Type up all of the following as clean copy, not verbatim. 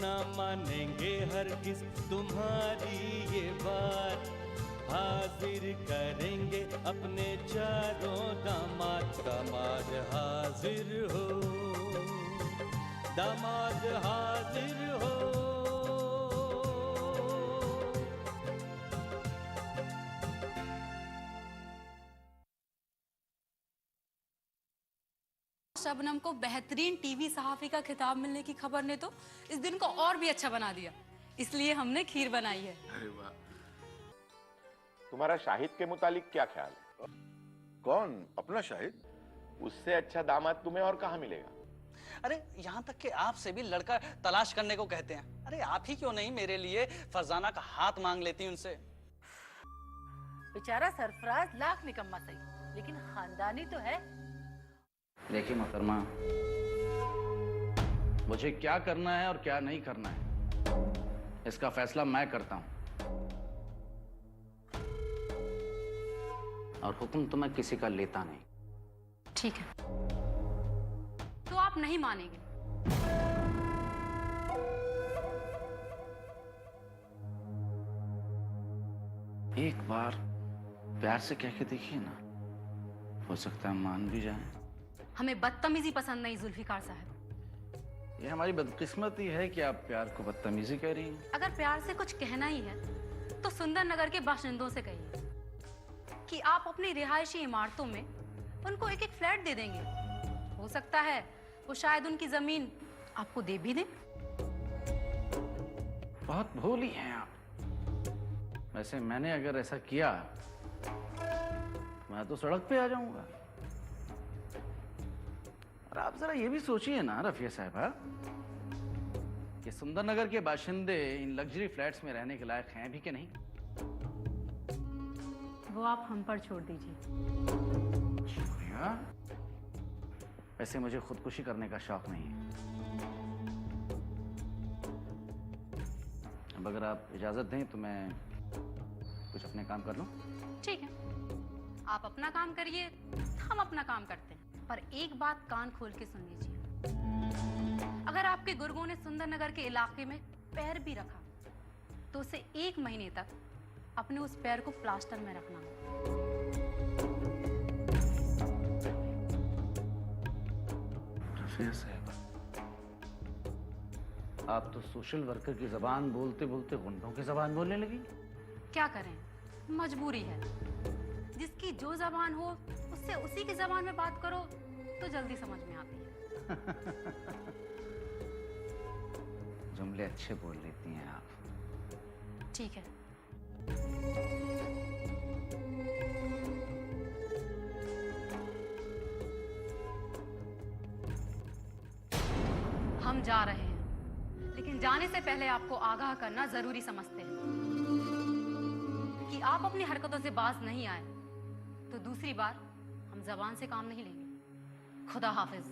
ना मानेंगे हरगिज तुम्हारी ये बात। हाजिर करेंगे अपने चारों दामाद, दामाद हाजिर हो, दामाद हाजिर हो। शबनम को बेहतरीन टीवी सहाफी का खिताब मिलने की खबर ने तो इस दिन को और भी अच्छा बना दिया, इसलिए हमने खीर बनाई है। अरे वाह। तुम्हारा शाहिद के मुतालिक क्या ख्याल है? कौन? अपना शाहिद? उससे अच्छा दामाद तुम्हें और कहाँ मिलेगा? अरे यहाँ तक कि आपसे भी लड़का तलाश करने को कहते हैं। अरे आप ही क्यों नहीं मेरे लिए फरजाना का हाथ मांग लेती उनसे। बेचारा सरफराज लाख निकम्मा सही, लेकिन खानदानी तो है। देखिए मोहतरमा, मुझे क्या करना है और क्या नहीं करना है इसका फैसला मैं करता हूं, और हुक्म तो मैं किसी का लेता नहीं। ठीक है, तो आप नहीं मानेंगे। एक बार प्यार से कह के देखिए ना, हो सकता है मान भी जाए। हमें बदतमीजी पसंद नहीं जुल्फिकार साहब। ये हमारी बदकिस्मती है कि आप प्यार को बदतमीजी कह रही हैं। अगर प्यार से कुछ कहना ही है तो सुंदर नगर के बाशिंदों से कहिए कि आप अपनी रिहायशी इमारतों में उनको एक एक फ्लैट दे देंगे। हो सकता है वो शायद उनकी जमीन आपको दे भी दें। बहुत भोली हैं आप। वैसे मैंने अगर ऐसा किया मैं तो सड़क पे आ जाऊंगा। और आप जरा ये भी सोचिए ना रफिया साहबा, कि सुंदर नगर के बाशिंदे इन लग्जरी फ्लैट्स में रहने के लायक हैं भी कि नहीं। वो आप हम पर छोड़ दीजिए। शुक्रिया। वैसे मुझे खुदकुशी करने का शौक नहीं है। अब अगर आप इजाजत दें तो मैं कुछ अपने काम कर लूं। ठीक है, आप अपना काम करिए, हम अपना काम करते हैं। पर एक बात कान खोल के सुन लीजिए, अगर आपके गुर्गों ने सुंदर नगर के इलाके में पैर भी रखा तो उसे 1 महीने तक अपने उस पैर को प्लास्टर में रखना होगा। रफिया साहब, आप तो सोशल वर्कर की जबान बोलते बोलते गुंडों की जबान बोलने लगी। क्या करें, मजबूरी है। जिसकी जो जबान हो उससे उसी की जबान में बात करो तो जल्दी समझ में आती है। जुमले अच्छे बोल लेती हैं आप। ठीक है, हम जा रहे हैं, लेकिन जाने से पहले आपको आगाह करना जरूरी समझते हैं कि आप अपनी हरकतों से बाज नहीं आए तो दूसरी बार हम जबान से काम नहीं लेंगे। खुदा हाफिज।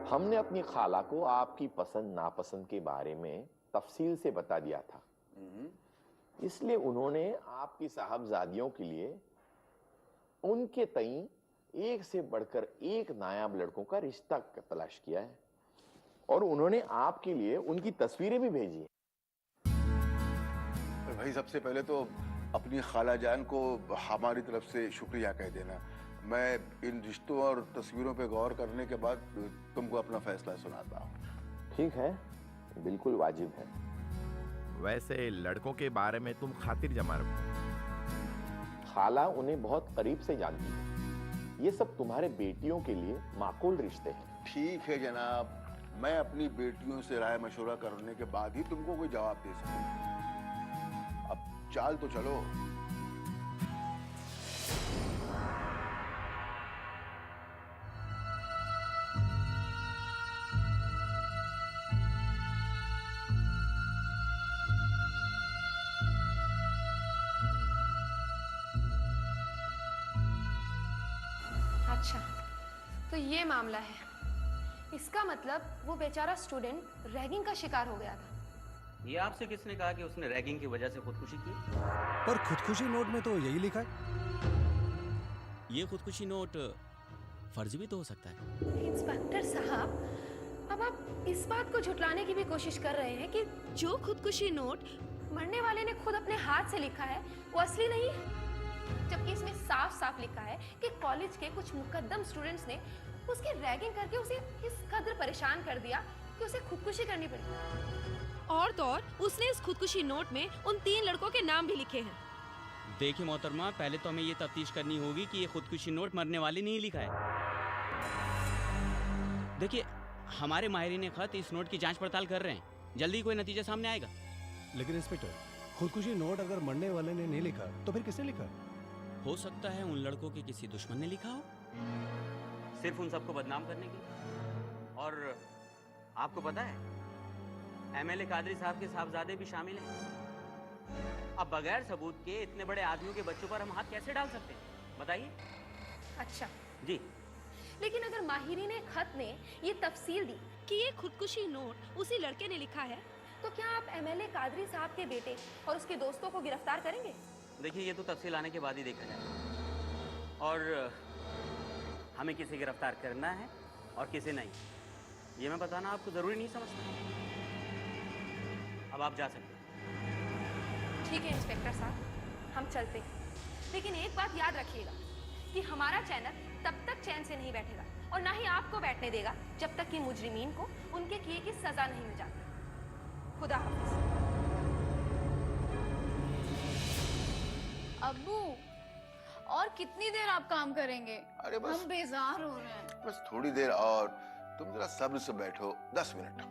हमने अपनी खाला को आपकी पसंद नापसंद के बारे में तफसील से बता दिया था, इसलिए उन्होंने आपकी साहबजादियों के लिए उनके तई एक से बढ़कर एक नायाब लड़कों का रिश्ता तलाश किया है, और उन्होंने आपके लिए उनकी तस्वीरें भी भेजी हैं। भाई सबसे पहले तो अपनी खाला जान को हमारी तरफ से शुक्रिया कह देना। मैं इन रिश्तों और तस्वीरों पे गौर करने के बाद तुमको अपना फैसला सुनाता हूँ। ठीक है, बिल्कुल वाजिब है। वैसे लड़कों के बारे में तुम खातिर जमा रखो। खाला उन्हें बहुत करीब से जानती है। ये सब तुम्हारे बेटियों के लिए माकूल रिश्ते हैं। ठीक है जनाब, मैं अपनी बेटियों से राय मशवरा करने के बाद ही तुमको कोई जवाब दे सकूं। अब चाल तो चलो। अच्छा, तो ये मामला है। इसका मतलब वो बेचारा स्टूडेंट रैगिंग का शिकार हो गया था। ये आपसे किसने कहा कि उसने रैगिंग की वजह से खुदकुशी की? पर खुदकुशी नोट में तो यही लिखा है। ये खुदकुशी नोट फर्जी भी तो हो सकता है। इंस्पेक्टर साहब, अब आप इस बात को झुटलाने की भी कोशिश कर रहे हैं कि जो खुदकुशी नोट मरने वाले ने खुद अपने हाथ से लिखा है वो असली नहीं है, जबकि इसमें साफ साफ लिखा है कि कॉलेज के कुछ मुकद्दम स्टूडेंट्स ने उसकी रैगिंग करके उसे इस कदर परेशान कर दिया कि उसे खुदकुशी करनी पड़ी। और तो और उसने इस खुदकुशी नोट में उन 3 लड़कों के नाम भी लिखे हैं। देखिए मोहतरमा, पहले तो हमें ये तफ्तीश करनी होगी कि ये खुदकुशी नोट मरने वाले ने ही लिखा है। देखिए, हमारे माहिरीन खत इस नोट की जांच पड़ताल कर रहे हैं, जल्दी कोई नतीजा सामने आएगा। लेकिन इंस्पेक्टर, खुदकुशी नोट अगर मरने वाले ने नहीं लिखा तो फिर किसने लिखा? हो सकता है उन लड़कों के किसी दुश्मन ने लिखा हो, सिर्फ उन सबको बदनाम करने के लिए। और आपको पता है, एमएलए कादरी साहब के साहबजादे भी शामिल हैं। अब बगैर सबूत के इतने बड़े आदमियों के बच्चों पर हम हाथ कैसे डाल सकते हैं, बताइए। अच्छा जी, लेकिन अगर माहिरीन खत ने ये तफसील दी कि ये खुदकुशी नोट उसी लड़के ने लिखा है, तो क्या आप एमएलए कादरी साहब के बेटे और उसके दोस्तों को गिरफ्तार करेंगे? देखिए ये तो तफसील आने के बाद ही देखा जाएगा, और हमें किसे गिरफ्तार करना है और किसे नहीं, ये मैं बताना आपको जरूरी नहीं समझता। अब आप जा सकते हैं। ठीक है इंस्पेक्टर साहब, हम चलते हैं, लेकिन एक बात याद रखिएगा कि हमारा चैनल तब तक चैन से नहीं बैठेगा और ना ही आपको बैठने देगा जब तक कि मुजरिमीन को उनके किए की सजा नहीं मिल जाती। खुदा हाफिज। अब्बू, और कितनी देर आप काम करेंगे? अरे बस, हम बेजार हो रहे हैं। बस थोड़ी देर और, तुम जरा सब्र से बैठो, 10 मिनट।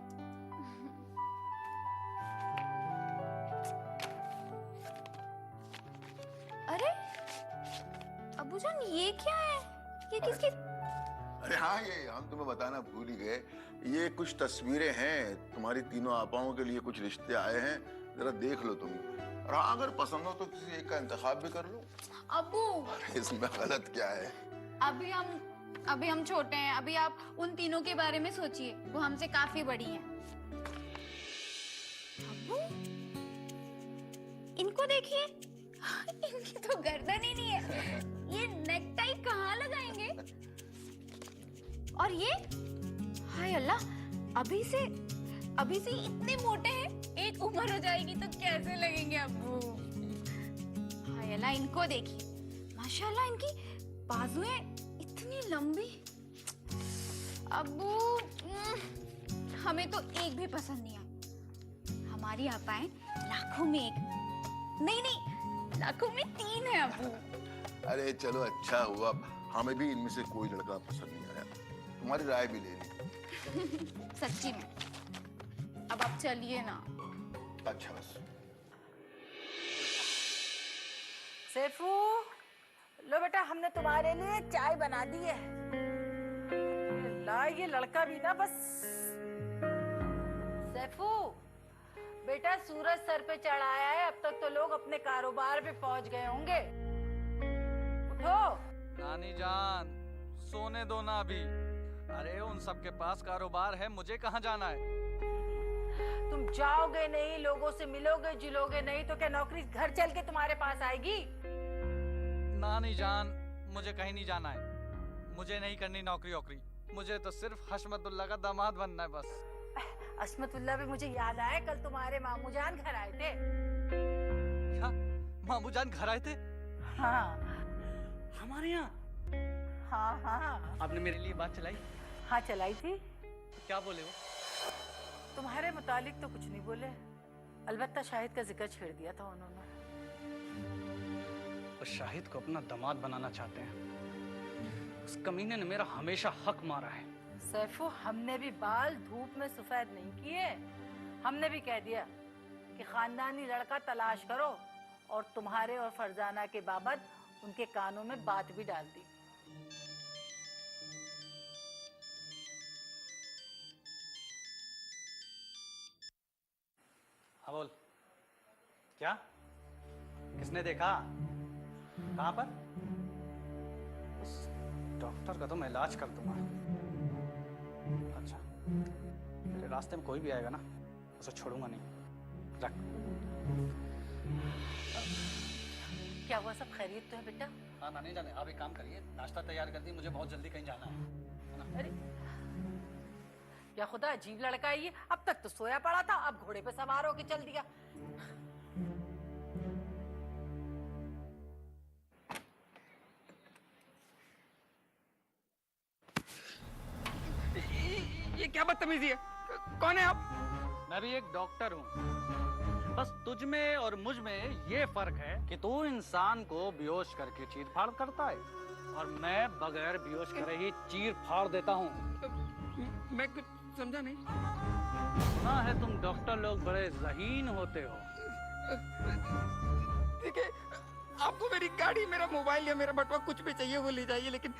अरे अब्बू जान, ये क्या है? ये किसकी? अरे हाँ, ये हम तुम्हें बताना भूल ही गए, ये कुछ तस्वीरें हैं, तुम्हारी तीनों आपाओं के लिए कुछ रिश्ते आए हैं, जरा देख लो तुम। और हाँ, अगर पसंद हो तो किसी एक का इंतखाब भी कर लो। अब्बू, अरे इसमें गलत क्या है? अभी हम छोटे हैं, अभी आप उन तीनों के बारे में सोचिए, वो हमसे काफी बड़ी हैं। अब्बू, इनको देखिए, इनकी तो गर्दन ही नहीं है, ये नेकटाई कहाँ लगाएंगे? और ये, हाय अल्लाह, अभी से इतने मोटे हैं, एक उम्र हो जाएगी तो कैसे लगेंगे अब्बू? हाय अल्लाह, इनको देखिए, माशाल्लाह इनकी बाजुएं इतनी लंबी। अब्बू, हमें तो एक भी पसंद नहीं आई। हमारी आपाएं लाखों में एक, नहीं, लाखों में 3 है अब्बू। अरे चलो, अच्छा हुआ, हमें भी इनमें से कोई लड़का पसंद नहीं आया, तुम्हारी राय भी ले ली। सच्ची में। अब आप चलिए ना। अच्छा बस। सैफू, लो बेटा, हमने तुम्हारे लिए चाय बना दी है। ला, ये लड़का भी ना बस। सैफू बेटा, सूरज सर पे चढ़ाया है, अब तक तो लोग अपने कारोबार पे पहुंच गए होंगे। उठो। नानी जान, सोने दो ना अभी। अरे उन सब के पास कारोबार है, मुझे कहाँ जाना है? तुम जाओगे नहीं, लोगों से मिलोगे जुलोगे नहीं, तो क्या नौकरी घर चल के तुम्हारे पास आएगी? नानी जान, मुझे कहीं नहीं जाना है, मुझे नहीं करनी नौकरी वोकरी, मुझे तो सिर्फ हशमतुल्लाह का दामाद बनना है बस। हशमतुल्लाह भी मुझे याद आया, कल तुम्हारे मामू जान घर आए थे। क्या? मामू जान घर आए थे? हाँ। हमारे यहाँ? हाँ। आपने मेरे लिए बात चलाई? हाँ, चलाई थी। क्या बोले वो? तुम्हारे मुतालिक तो कुछ नहीं बोले, अलबत्ता शाहिद का जिक्र छेड़ दिया था उन्होंने। उस शाहिद को अपना दामाद बनाना चाहते हैं। उस कमीने ने मेरा हमेशा हक मारा है। सैफू, हमने भी बाल धूप में सफेद नहीं किए, हमने भी कह दिया कि खानदानी लड़का तलाश करो, और तुम्हारे और फरजाना के बाबत उनके कानों में बात भी डाल दी। हाँ बोल, क्या? किसने देखा? कहाँ पर? उस डॉक्टर का तो मैं इलाज कर दूंगा। अच्छा, मेरे रास्ते में कोई भी आएगा ना, उसे छोड़ूंगा नहीं। रख। क्या हुआ, सब खैरियत तो है बेटा? हाँ नानी जाने, आप एक काम करिए, नाश्ता तैयार कर दी, मुझे बहुत जल्दी कहीं जाना है। अरे क्या खुदा, अजीब लड़का है ये। अब तक तो सोया पड़ा था, अब घोड़े पे सवार होके चल दिया। ये क्या बदतमीजी है? कौन है आप? मैं भी एक डॉक्टर हूँ। बस तुझ में और मुझ में ये फर्क है कि तू इंसान को बेहोश करके चीर फाड़ करता है और मैं बगैर बेहोश करे ही चीर फाड़ देता हूँ। मैं कुछ समझा नहीं। सुना है तुम डॉक्टर लोग बड़े ज़हीन होते हो। ठीक है, आपको मेरी गाड़ी, मेरा मोबाइल या मेरा बटुआ कुछ भी चाहिए वो ले जाइए, लेकिन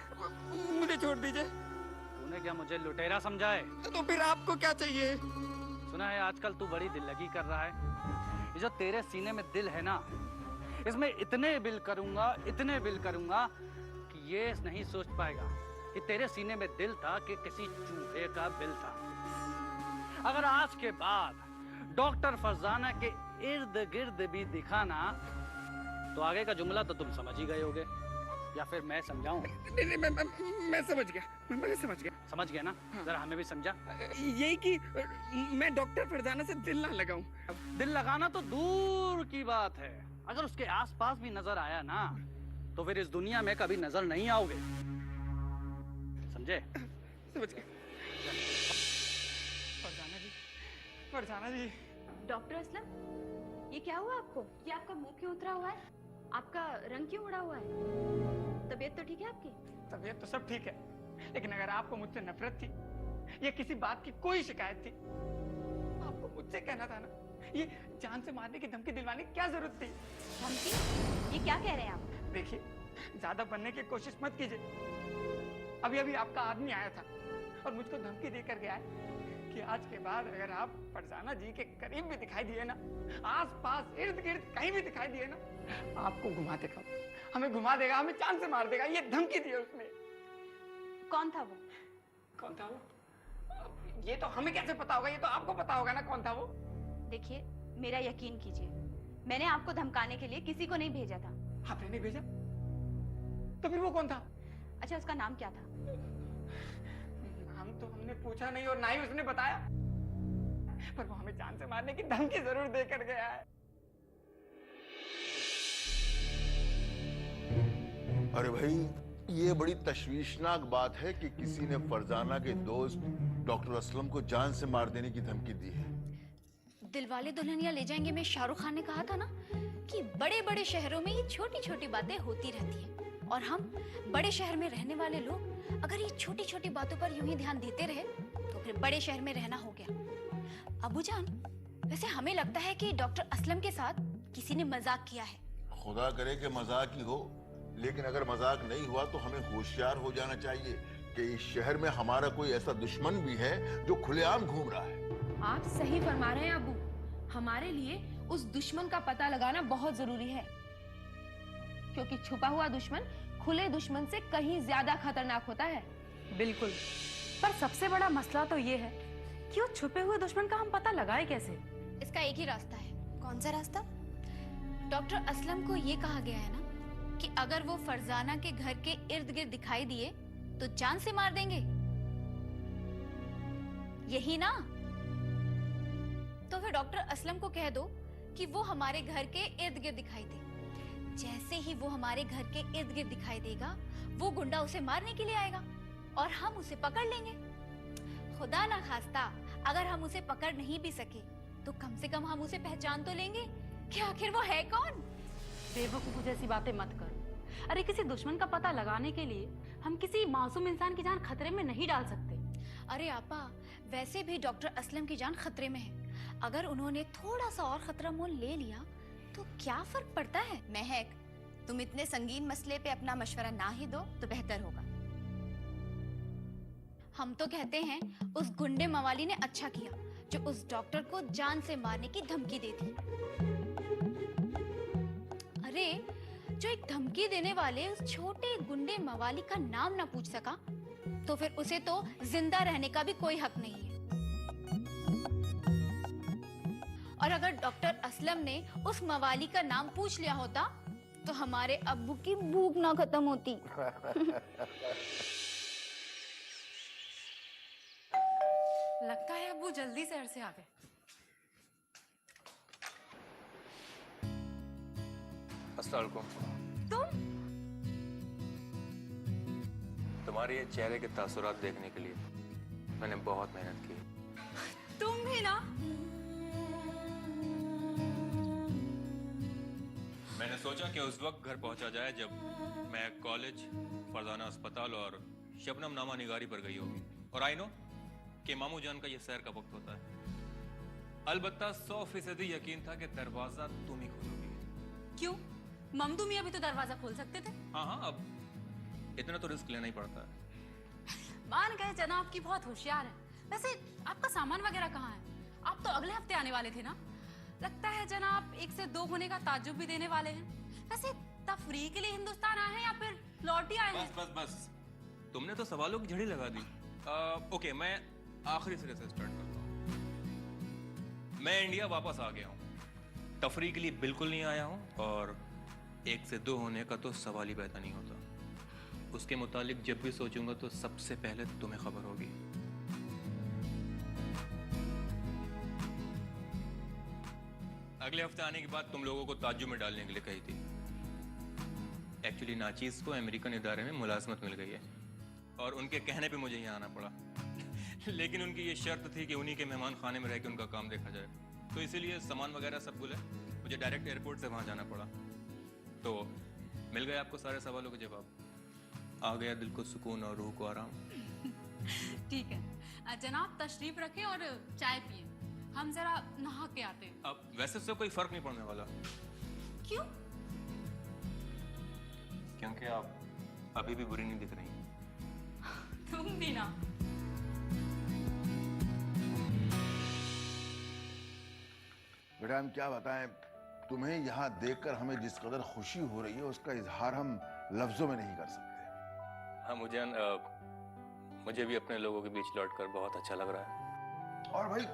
मुझे छोड़ दीजिए। तूने क्या मुझे लुटेरा समझा है? तो फिर आपको क्या चाहिए? सुना है आजकल तू बड़ी दिल लगी कर रहा है। ये जो तेरे सीने में दिल है ना, इसमें इतने बिल करूंगा कि ये नहीं सोच पाएगा कि तेरे सीने में दिल था कि किसी चूहे का बिल था। अगर आज के बाद डॉक्टर फरजाना के इर्द गिर्द भी दिखाना तो आगे का जुमला तो तुम समझ ही गए होगे, या फिर मैं समझाऊं? नहीं, मैं समझ गया, मैं समझ गया। समझ गया ना? हाँ। जरा हमें भी समझा। यही कि मैं डॉक्टर फरजाना से दिल ना लगाऊं। दिल लगाना तो दूर की बात है, अगर उसके आसपास भी नजर आया ना तो फिर इस दुनिया में कभी नजर नहीं आओगे, समझे? समझ गया। फरजाना जी। डॉक्टर असलम, ये क्या हुआ आपको? ये आपका मुंह क्यों उतरा हुआ है? आपका रंग क्यों उड़ा हुआ है? तबीयत तो ठीक है आपकी? तबीयत तो सब ठीक है, लेकिन अगर आपको मुझसे नफरत थी या किसी बात की कोई शिकायत थी, आपको मुझसे कहना था ना। ये जान से मारने की धमकी दिलवाने की क्या जरूरत थी? धमकी? ये क्या कह रहे हैं आप? देखिए, ज्यादा बनने की कोशिश मत कीजिए। अभी अभी आपका आदमी आया था और मुझको धमकी देकर गया है कि आज के बाद अगर आप फरजाना जी के करीब भी दिखाई दिए ना, आस पास इर्द गिर्द कहीं भी दिखाई दिए ना, आपको घुमा देगा, हमें घुमा देगा, हमें जान से मार देगा। ये धमकी दी है उसने। कौन था वो? कौन था वो? ये तो हमें कैसे पता होगा? ये तो आपको पता होगा ना कौन था वो। देखिए, मेरा यकीन कीजिए, मैंने आपको धमकाने के लिए किसी को नहीं भेजा था। आपने नहीं भेजा? तो फिर वो कौन था? अच्छा, उसका नाम क्या था? नाम तो हमने पूछा नहीं और ना ही उसने बताया, पर वो हमें जान से मारने की धमकी जरूर देकर गया है। अरे भाई, ये बड़ी तशवीशनाक बात है कि किसी ने फरजाना के दोस्त डॉक्टर असलम को जान से मार देने की धमकी दी है। दिलवाले दुल्हनिया ले जाएंगे में शाहरुख खान ने कहा था ना कि बड़े बड़े शहरों में ये छोटी छोटी बातें होती रहती हैं, और हम बड़े शहर में रहने वाले लोग अगर ये छोटी छोटी बातों पर यूं ही ध्यान देते रहे तो फिर बड़े शहर में रहना हो गया। अबूजान, वैसे हमें लगता है कि डॉक्टर असलम के साथ किसी ने मजाक किया है। खुदा करे कि मजाक ही हो, लेकिन अगर मजाक नहीं हुआ तो हमें होशियार हो जाना चाहिए कि इस शहर में हमारा कोई ऐसा दुश्मन भी है जो खुलेआम घूम रहा है। आप सही फरमा रहे हैं अबू, हमारे लिए उस दुश्मन का पता लगाना बहुत जरूरी है, क्योंकि छुपा हुआ दुश्मन खुले दुश्मन से कहीं ज्यादा खतरनाक होता है। बिल्कुल, पर सबसे बड़ा मसला तो ये है कि वो छुपे हुए दुश्मन का हम पता लगाए कैसे? इसका एक ही रास्ता है। कौन सा रास्ता? डॉक्टर असलम को ये कहा गया है ना कि अगर वो फरजाना के घर के इर्द गिर्द दिखाई दिए तो जान से मार देंगे, यही ना? तो फिर डॉक्टर असलम को कह दो कि वो हमारे घर के इर्द गिर्द दिखाई दे। जैसे ही वो हमारे घर के इर्द गिर्द दिखाई देगा, वो गुंडा उसे मारने के लिए आएगा और हम उसे पकड़ लेंगे। खुदा ना खास्ता अगर हम उसे पकड़ नहीं भी सके तो कम से कम हम उसे पहचान तो लेंगे कि आखिर वो है कौन। बेवकूफ जैसी बातें मत करो। अरे किसी दुश्मन का पता लगाने के लिए हम किसी मासूम इंसान की जान खतरे में नहीं डाल सकते। अरे आपा, वैसे भी डॉक्टर असलम की जान खतरे में है। अगर उन्होंने थोड़ा सा और खतरा मोल ले लिया तो क्या फर्क पड़ता है? महक, तुम इतने संगीन मसले पे अपना मशवरा ना ही दो तो बेहतर होगा। हम तो कहते हैं उस गुंडे मवाली ने अच्छा किया जो उस डॉक्टर को जान से मारने की धमकी दी थी। अरे, जो एक धमकी देने वाले उस छोटे गुंडे मवाली का नाम ना पूछ सका तो फिर उसे तो जिंदा रहने का भी कोई हक नहीं है। और अगर डॉक्टर असलम ने उस मवाली का नाम पूछ लिया होता तो हमारे अब्बू की भूख ना खत्म होती। लगता है अब्बू जल्दी शहर से आ गए। अस्सलाम वालेकुम। तुम तुम्हारे ये चेहरे के तासुरात देखने के लिए मैंने बहुत मेहनत की। तुम भी ना। मैंने सोचा कि उस वक्त घर पहुंचा जाए जब मैं कॉलेज, फरजाना अस्पताल और शबनम नामा निगारी पर गई होगी। और आई नो कि मामू जान का ये सैर का वक्त होता है। अलबत्ता 100% यकीन था कि दरवाजा तुम ही खोलोगी। क्यों? ममदू मियां भी तो दरवाजा खोल सकते थे। हाँ हाँ, अब इतना तो रिस्क लेना ही पड़ता है। मान गए जनाब की बहुत होशियार है। वैसे आपका सामान वगैरह कहाँ है? आप तो अगले हफ्ते आने वाले थे ना। लगता है जनाब 1 से 2 होने का ताज्जुब भी देने वाले हैं। वैसे तफरीह के लिए हिंदुस्तान आए हैं या फिर लौट ही आए हैं? बस बस बस, तुमने तो सवालों की झड़ी लगा दी। ओके, मैं आखिरी सिरे से स्टार्ट करता हूँ। मैं इंडिया वापस आ गया हूँ। तफरीह के लिए बिल्कुल नहीं आया हूँ और 1 से 2 होने का तो सवाल ही पैदा नहीं होता। उसके मुतालिक जब भी सोचूंगा तो सबसे पहले तुम्हें खबर होगी। अगले हफ्ते आने के बाद तुम लोगों को ताज्जुब में डालने के लिए कही थी। एक्चुअली नाचीज को अमेरिकन इदारे में मुलाजमत मिल गई है और उनके कहने पे मुझे यहाँ आना पड़ा। लेकिन उनकी ये शर्त थी कि उन्हीं के मेहमान खाने में रह के उनका काम देखा जाए, तो इसीलिए सामान वगैरह सब भूले, मुझे डायरेक्ट एयरपोर्ट से वहाँ जाना पड़ा। तो मिल गए आपको सारे सवालों के जवाब। आ गया दिल को सुकून और रूह को आराम। ठीक है जनाब, तशरीफ रखें और चाय पिए। हम जरा नहा के आते हैं। अब वैसे से कोई फर्क नहीं पड़ने वाला। क्यों? क्योंकि आप अभी भी बुरी नहीं दिख रही। तुम भी ना। बेटा हम क्या बताएं, तुम्हें यहाँ देखकर हमें जिस कदर खुशी हो रही है उसका इजहार हम लफ्जों में नहीं कर सकते। हाँ मुझे भी अपने लोगों के बीच लौटकर बहुत अच्छा लग रहा है। और भाई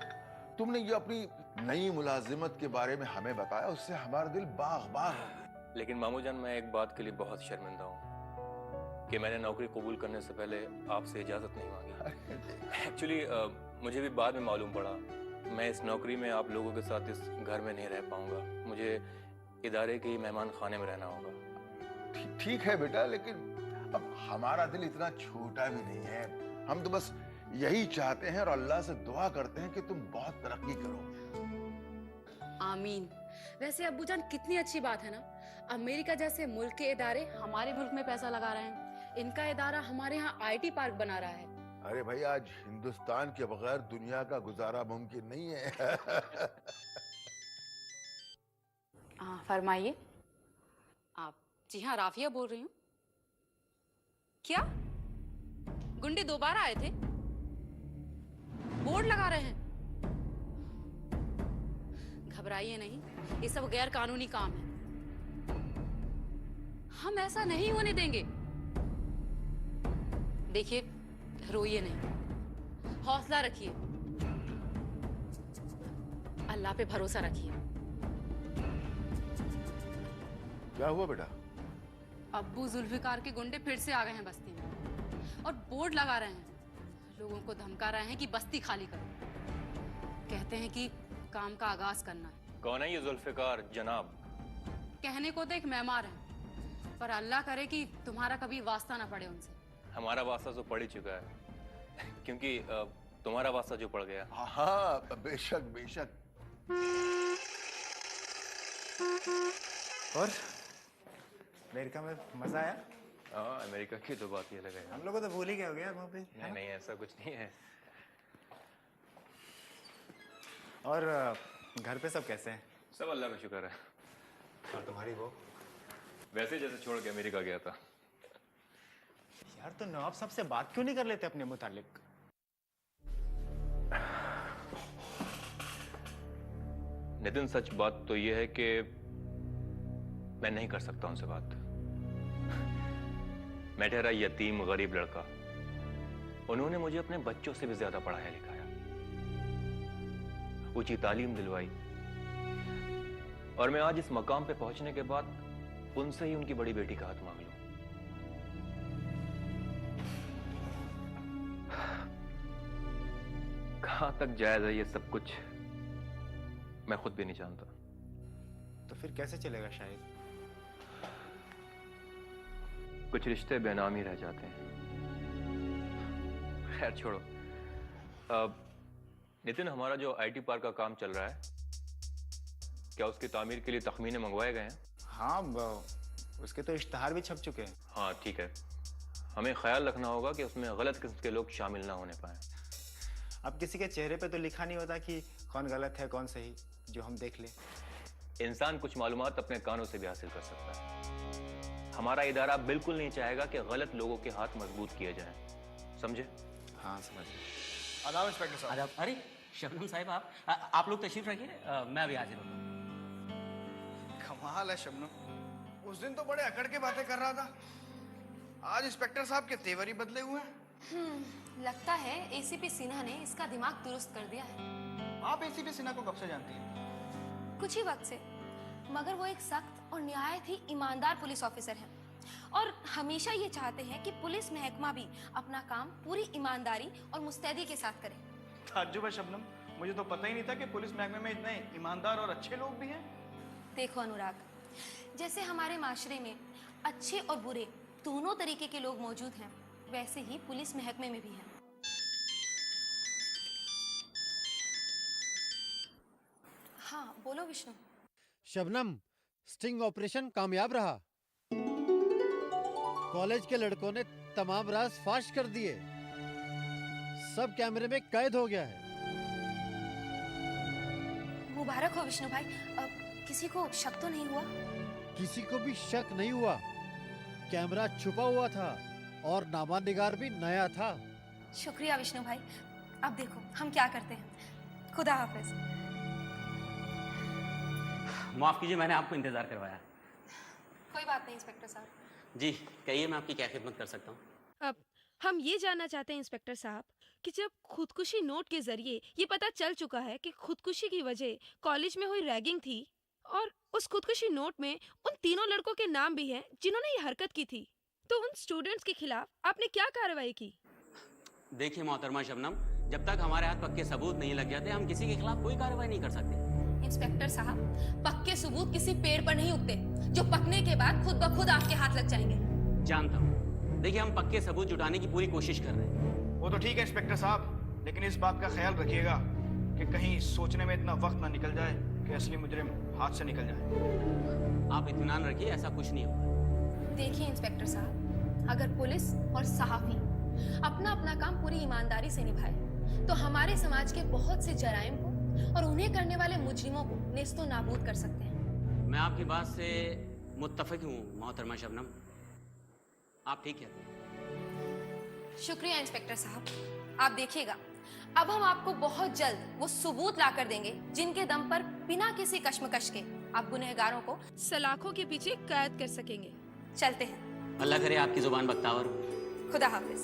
तुमने ये अपनी नई मुलाजिमत के बारे में हमें बताया, उससे हमारा दिल बाग-बाग हो गया। लेकिन मामू जान, मैं एक बात के लिए बहुत शर्मिंदा हूँ कि मैंने नौकरी कबूल करने से पहले आपसे इजाज़त नहीं मांगी। एक्चुअली मुझे भी बाद में मालूम पड़ा मैं इस नौकरी में आप लोगों के साथ इस घर में नहीं रह पाऊंगा। मुझे इदारे के ही मेहमान खाने में रहना होगा। ठीक है बेटा, लेकिन अब हमारा दिल इतना छोटा भी नहीं है। हम तो बस यही चाहते हैं और अल्लाह से दुआ करते हैं कि तुम बहुत तरक्की करो। आमीन। वैसे अब्बूजान कितनी अच्छी बात है ना, अमेरिका जैसे मुल्क के इदारे हमारे मुल्क में पैसा लगा रहे हैं। इनका इदारा हमारे यहाँ IT पार्क बना रहा है। अरे भाई, आज हिंदुस्तान के बगैर दुनिया का गुजारा मुमकिन नहीं है। फरमाइए। आप? जी हाँ, राफिया बोल रही हूँ। क्या गुंडे दोबारा आए थे? बोर्ड लगा रहे हैं? घबराइए नहीं, ये सब गैर कानूनी काम है। हम ऐसा नहीं होने देंगे। देखिए, रोइए नहीं, हौसला रखिए, अल्लाह पे भरोसा रखिए। क्या हुआ बेटा? अब्बू जुल्फिकार के गुंडे फिर से आ गए हैं बस्ती में और बोर्ड लगा रहे हैं। लोगों को धमका रहे हैं कि बस्ती खाली करो। कहते हैं कि काम का आगाज करना है। कौन है ये जुल्फिकार जनाब? कहने को तो एक मेहमान है, पर अल्लाह करे कि तुम्हारा कभी वास्ता ना पड़े उनसे। हमारा वास्ता तो पड़ ही चुका है क्योंकि तुम्हारा वास्ता जो पड़ गया। हाँ बेशक बेशक। और अमेरिका में मजा आया? हाँ, अमेरिका की तो बात ये लगे। हम लोग को तो भूल ही गए हो गया वहाँ पे। नहीं, ऐसा कुछ नहीं है। और घर पे सब कैसे हैं? सब अल्लाह का शुक्र है। और तुम्हारी वो? वैसे जैसे छोड़ के अमेरिका गया था। यार तो नवाब साहब से बात क्यों नहीं कर लेते अपने मुतालिक? नितिन, सच बात तो ये है कि मैं नहीं कर सकता उनसे बात। मैं ठहरा यतीम गरीब लड़का। उन्होंने मुझे अपने बच्चों से भी ज्यादा पढ़ाया लिखाया, ऊंची तालीम दिलवाई, और मैं आज इस मकाम पे पहुंचने के बाद उनसे ही उनकी बड़ी बेटी का हाथ मांग लूं। कहां तक जायज है ये सब कुछ, मैं खुद भी नहीं जानता। तो फिर कैसे चलेगा शाहिद? कुछ रिश्ते बेनामी रह जाते हैं। खैर छोड़ो। नितिन, हमारा जो आईटी पार्क का काम चल रहा है, क्या उसकी तामीर के लिए तखमीने मंगवाए गए हैं? हाँ, उसके तो इश्तहार भी छप चुके हैं। हाँ ठीक है, हमें ख्याल रखना होगा कि उसमें गलत किस्म के लोग शामिल ना होने पाए। अब किसी के चेहरे पे तो लिखा नहीं होता कि कौन गलत है कौन सही, जो हम देख ले। इंसान कुछ मालूमात अपने कानों से भी हासिल कर सकता है। हमारा इदारा बिल्कुल नहीं चाहेगा कि गलत लोगों के हाथ मजबूत किए जाएं, समझे? हाँ समझ। आदाब इंस्पेक्टर साहब। आदाब। अरे शबनम साहिब, आप लोग तशरीफ रखिए, मैं अभी हाजिर हूँ। कमाल है शबनम, उस दिन तो बड़े अकड़ के बातें कर रहा था, आज इंस्पेक्टर साहब के तेवर ही बदले हुए हैं। लगता है एसीपी सिन्हा ने इसका दिमाग दुरुस्त कर दिया है। आप एसीपी सिन्हा को कब से जानती हैं? कुछ ही वक्त से, मगर वो एक सख्त और निहायत ही ईमानदार पुलिस ऑफिसर हैं और हमेशा ये चाहते हैं कि पुलिस महकमा भी अपना काम पूरी ईमानदारी और मुस्तैदी के साथ करे। ताज्जुब है शबनम, मुझे तो पता ही नहीं था कि पुलिस महकमे में इतने ईमानदार और अच्छे लोग भी हैं। देखो अनुराग, जैसे हमारे माशरे में अच्छे और बुरे दोनों तरीके के लोग मौजूद हैं, वैसे ही पुलिस महकमे में भी हैं। हाँ बोलो विष्णु। शबनम, स्टिंग ऑपरेशन कामयाब रहा। कॉलेज के लड़कों ने तमाम राज फाश कर दिए, सब कैमरे में कैद हो गया है। मुबारक हो विष्णु भाई। किसी को शक तो नहीं हुआ? किसी को भी शक नहीं हुआ। कैमरा छुपा हुआ था और नामानिगार भी नया था। शुक्रिया विष्णु भाई। अब देखो हम क्या करते हैं। खुदा हाफिज। माफ कीजिए, मैंने आपको इंतजार करवाया। कोई बात नहीं इंस्पेक्टर साहब। जी कहिए, मैं आपकी क्या खिदमत कर सकता हूँ? अब हम ये जानना चाहते हैं इंस्पेक्टर साहब कि जब खुदकुशी नोट के जरिए ये पता चल चुका है कि खुदकुशी की वजह कॉलेज में हुई रैगिंग थी और उस खुदकुशी नोट में उन तीनों लड़कों के नाम भी हैं जिन्होंने ये हरकत की थी, तो उन स्टूडेंट्स के खिलाफ आपने क्या कार्रवाई की? देखिए मोहतरमा शबनम, जब तक हमारे हाथ पक्के सबूत नहीं लग जाते हम किसी के खिलाफ कोई कार्रवाई नहीं कर सकते। इंस्पेक्टर साहब, पक्के सबूत किसी पेड़ पर नहीं उगते जो पकने के बाद खुद ब खुद आपके हाथ लग जाएंगे। जानता हूँ, देखिए हम पक्के सबूत जुटाने की पूरी कोशिश कर रहे हैं। वो तो ठीक है इंस्पेक्टर साहब, लेकिन इस बात का ख्याल रखिएगा कि कहीं सोचने में इतना वक्त ना निकल जाए कि असली मुजरिम हाथ से निकल जाए। आप इत्मीनान रखिए, ऐसा कुछ नहीं होगा। देखिए इंस्पेक्टर साहब, अगर पुलिस और सहाफी अपना अपना काम पूरी ईमानदारी से निभाए तो हमारे समाज के बहुत से जराइम को और उन्हें करने वाले मुजरिमों को नेस्तो नाबूद कर सकते हैं। मैं आपकी बात से मुत्तफिक हूँ मोहतरमा शबनम, आप ठीक कहते हैं। शुक्रिया इंस्पेक्टर साहब। आप देखिएगा, अब हम आपको बहुत जल्द वो सबूत ला कर देंगे जिनके दम पर बिना किसी कश्मकश के आप गुनहगारों को सलाखों के पीछे कैद कर सकेंगे। चलते हैं। अल्लाह करे आपकी जुबान बख्तावर हो। खुदा हाफिज।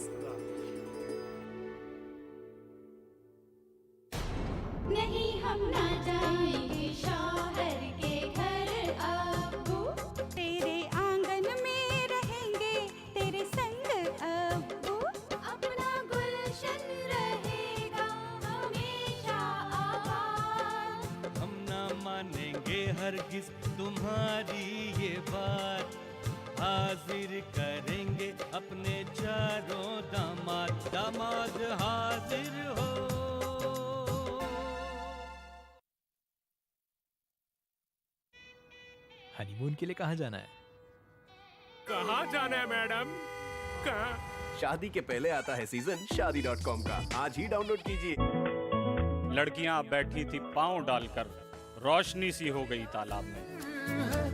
नहीं हम ना जाएंगे शौहर के घर अब्बू, तेरे आंगन में रहेंगे तेरे संग अब्बू, अपना गुलशन रहेगा हमेशा आबाद। हम ना मानेंगे हरगिज तुम्हारी ये बात, हाजिर करेंगे अपने चारों दामाद, दामाद हाजिर हो। हनीमून के लिए कहाँ जाना है? कहाँ जाना है मैडम? कहाँ? शादी के पहले आता है सीजन शादी.com का, आज ही डाउनलोड कीजिए। लड़कियां बैठी थी पांव डालकर, रोशनी सी हो गई तालाब में।